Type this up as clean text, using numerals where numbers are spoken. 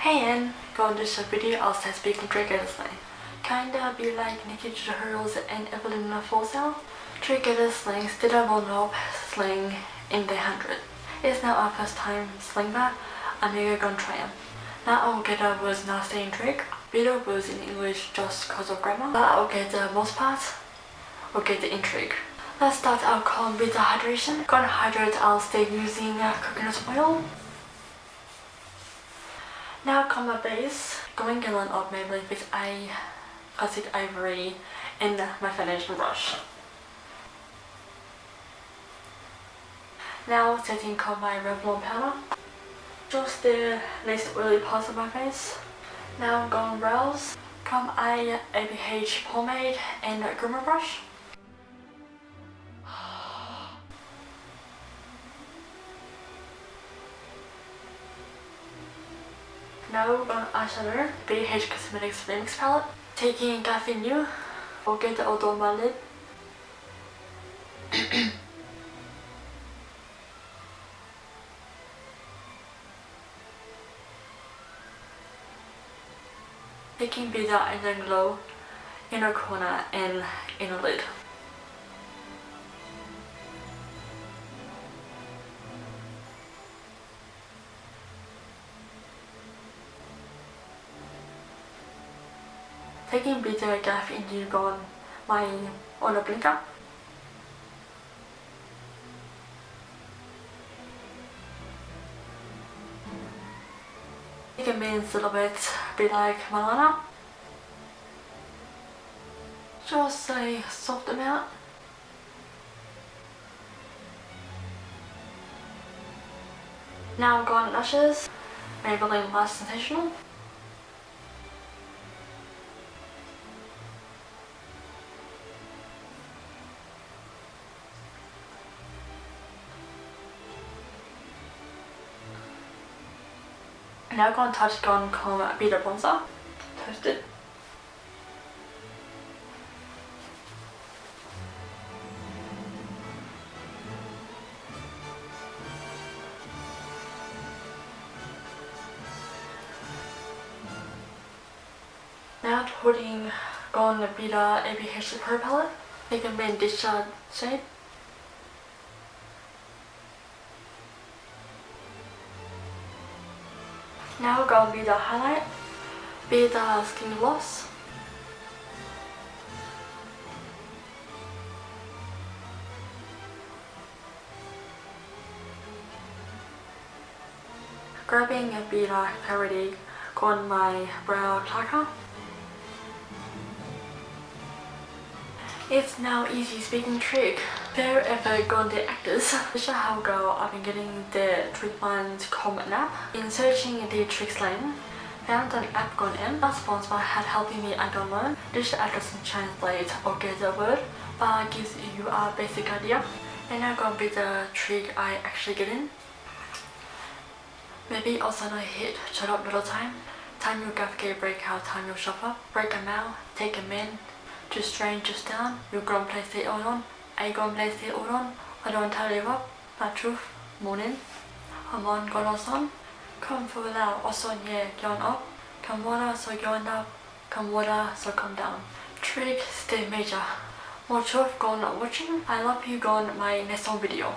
Hey, and go on this video I'll start speaking Trigedasleng. Kinda be like NikkieTutorials and EvalinaForsell. Trigedasleng still a one slang in the 100. It's now our first time slang that, and we're gonna try them. Now I'll get a words not saying Trig. Better words in English just cause of grammar. But I'll get the most part. I'll get the intrigue. Let's start our column with the hydration. Gonna hydrate, I'll stay using coconut oil. Now comma base, going gallon of Maybelline Fix Classic Ivory in my foundation brush. Now setting my Revlon powder. Just the least oily parts of my face. Now I'm going brows. ABH pomade and a groomer brush. Now we're going eyeshadow, BH Cosmetics Remix palette. Taking Caffeine New, we'll get the odor on my lid. Taking Bitter and then Glow, inner corner and inner lid. Taking Bitter Gaff Indian on my on a blinker. Taking means a little bit be like Nylah. Just a soft amount. Now I'm going lashes. Maybelline Last Sensational. Now I'm going to touch Gone Comb Beater Bronzer. Toast it. Now putting Gone Beater ABH Pro palette. Taking main discharge shade. Now we're going to be the highlight, be the skin gloss. Grabbing a bit of clarity on my brow Clarke. It's now easy speaking Trig. So if I go on the actors, this is how I've been getting the Trig Mind comment app. In searching the Trigedasleng, found an app called M. Not sponsored by had helping me I don't learn. This app doesn't translate or get the word, but gives you a basic idea. And now gonna be the Trig I actually get in. Maybe also not hit shut up little time. Time you get breakout, time you shop up, break them out, take them in. Just strain just down, you're gonna place it all on. I gonna place it all on. I don't tell you what, but truth, morning. I'm on gonna son. Come for now, also yeah, going up. Come water, so going up. Come water, so come down. Trig, stay major. More truth, gone watching. I love you, gone my next video.